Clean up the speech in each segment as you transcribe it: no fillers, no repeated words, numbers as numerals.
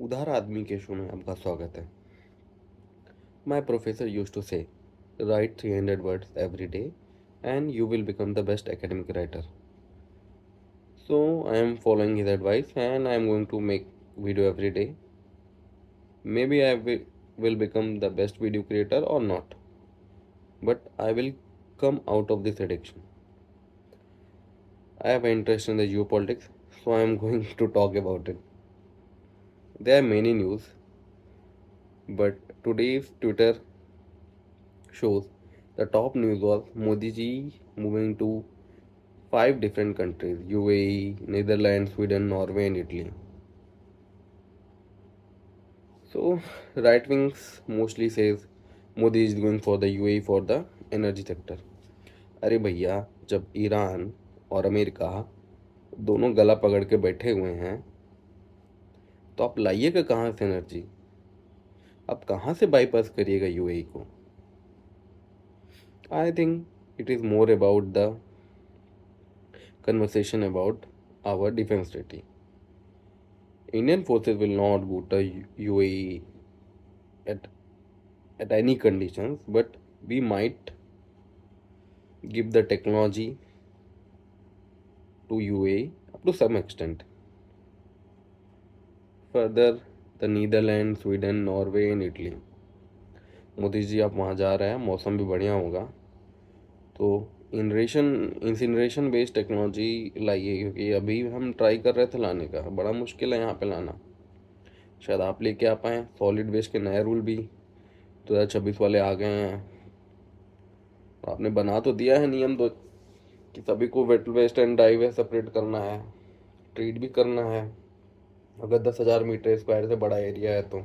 उधार आदमी के शो में आपका स्वागत है। माय प्रोफेसर यूज्ड टू से right 300 words every day and you will become the best academic writer. So I am following his advice and I am going to make video every day. Maybe I will become the best video creator or not, but I will come out of this addiction. I have an interest in the geopolitics, so I am going to talk about it. There are many news, but today's Twitter shows the top news was Modi ji moving to five different countries: UAE, Netherlands, Sweden, Norway, and Italy. So, right wings mostly says Modi is going for the UAE for the energy sector. अरे भैया, जब Iran और America दोनों गला पकड़ के बैठे हुए हैं तो आप लाइएगा कहाँ से एनर्जी? आप कहाँ से बाईपास करिएगा यूएई को? I think it is more about the conversation about our defense treaty. Indian forces will not go to UAE at any conditions, but we might give the technology to UAE up to some extent. Further, the Netherlands, Sweden, Norway and Italy. Modi ji आप वहाँ जा रहे हैं, मौसम भी बढ़िया होगा, तो इंसिनरेशन बेस्ड टेक्नोलॉजी लाइए, क्योंकि अभी हम ट्राई कर रहे थे लाने का, बड़ा मुश्किल है यहाँ पे लाना। शायद आप लेके आ पाएँ। सॉलिड वेस्ट के नए रूल भी 2026 वाले आ गए हैं। आपने बना तो दिया है नियम तो कि सभी को wet waste and dry waste separate करना है, ट्रीट भी करना है अगर 10,000 मीटर स्क्वायर से बड़ा एरिया है तो।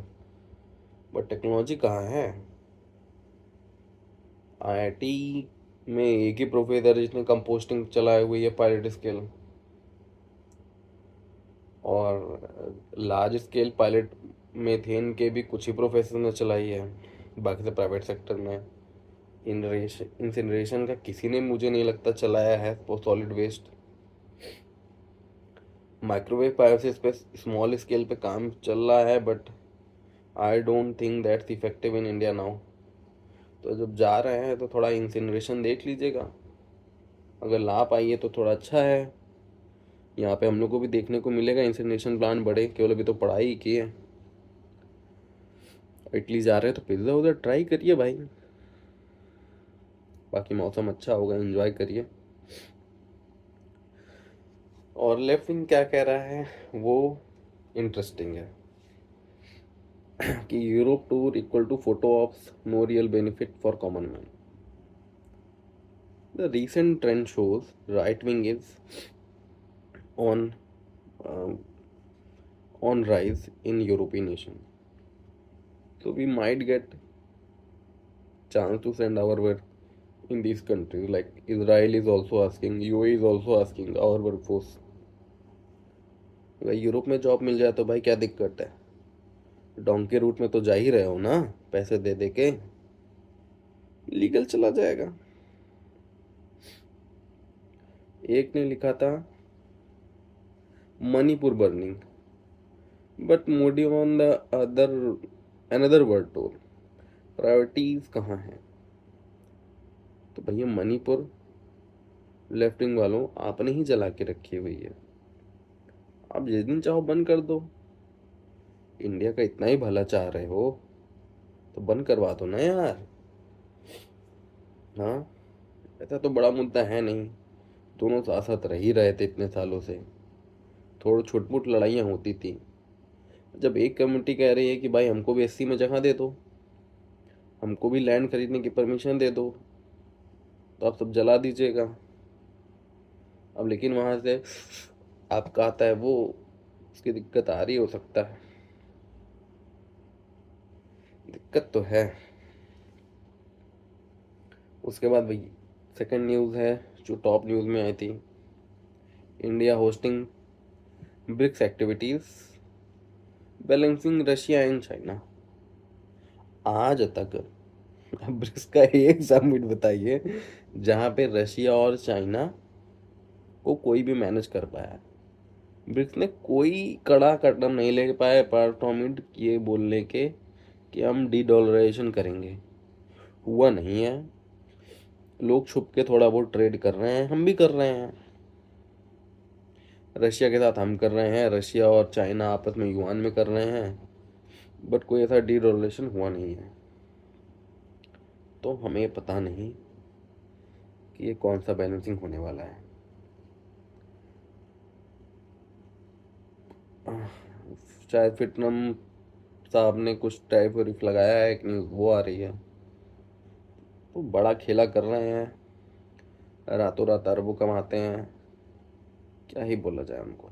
बट टेक्नोलॉजी कहाँ है? आईआईटी में एक ही प्रोफेसर जिसने कंपोस्टिंग चलाए हुई है पायलट स्केल, और लार्ज स्केल पायलट मेथेन के भी कुछ ही प्रोफेसर ने चलाई है, बाकी से प्राइवेट सेक्टर में। इंसिनरेशन का किसी ने मुझे नहीं लगता चलाया है वो सॉलिड वेस्ट। माइक्रोवेव पायोसिस पे स्मॉल स्केल पे काम चल रहा है, but I don't think that's effective in India now. तो जब जा रहे हैं तो थोड़ा इंसिनरेशन देख लीजिएगा, अगर ला पाइए तो थोड़ा अच्छा है। यहाँ पे हम लोग को भी देखने को मिलेगा इंसिनरेशन प्लांट बड़े, केवल अभी तो पढ़ाई ही की है। इटली जा रहे हैं तो पिज्ज़ा उधर ट्राई करिए भाई, बाकी मौसम अच्छा होगा, एंजॉय करिए। और लेफ्ट विंग क्या कह रहा है वो इंटरेस्टिंग है कि Europe tour equal to photo ops, no real benefit for common man. The recent trend shows right wing is on on rise in European nation. So we might get chance to send our work in these countries. Like Israel is also asking, UAE is also asking our workforce. अगर Europe में job मिल जाए तो भाई क्या दिक्कत है? Donkey root में तो जा ही रहे हो ना, पैसे दे दे के लीगल चला जाएगा। एक ने लिखा था Manipur burning, but Modi on the another word tour, priorities कहाँ हैं? तो भैया मणिपुर लेफ्ट विंग वालों आपने ही जला के रखी हुई है, आप जिस दिन चाहो बंद कर दो। इंडिया का इतना ही भला चाह रहे हो तो बंद करवा दो ना यार। हाँ, ऐसा तो बड़ा मुद्दा है नहीं, दोनों साथ साथ रह ही रहे थे इतने सालों से, थोड़ी छुटमुट लड़ाइयाँ होती थी। जब एक कम्युनिटी कह रही है कि भाई हमको भी एससी में जगह दे दो, हमको भी लैंड खरीदने की परमिशन दे दो, तो आप सब जला दीजिएगा। अब लेकिन वहाँ से आपका आता है वो, उसकी दिक्कत आ रही हो सकता है, दिक्कत तो है। उसके बाद भाई सेकंड न्यूज़ है जो टॉप न्यूज़ में आई थी, India hosting BRICS activities balancing Russia and China. आज तक ब्रिक्स का एक समिट बताइए जहाँ पे रशिया और चाइना को कोई भी मैनेज कर पाया है। ब्रिक्स ने कोई कड़ा कदम नहीं ले पाए अपार्ट फ्रॉम इट ये बोलने के कि हम डी डॉलराइजेशन करेंगे। हुआ नहीं है। लोग छुप के थोड़ा बहुत ट्रेड कर रहे हैं, हम भी कर रहे हैं। रशिया के साथ हम कर रहे हैं, रशिया और चाइना आपस में युआन में कर रहे हैं, बट कोई ऐसा डी डॉलरेशन हुआ नहीं है। तो हमें पता नहीं कि ये कौन सा बैलेंसिंग होने वाला है। शायद फिर ट्रम्प साहब ने कुछ टैरिफ वैरिफ लगाया है कि नहीं, वो आ रही है। तो बड़ा खेला कर रहे हैं, रातों रात अरबों कमाते हैं, क्या ही बोला जाए उनको।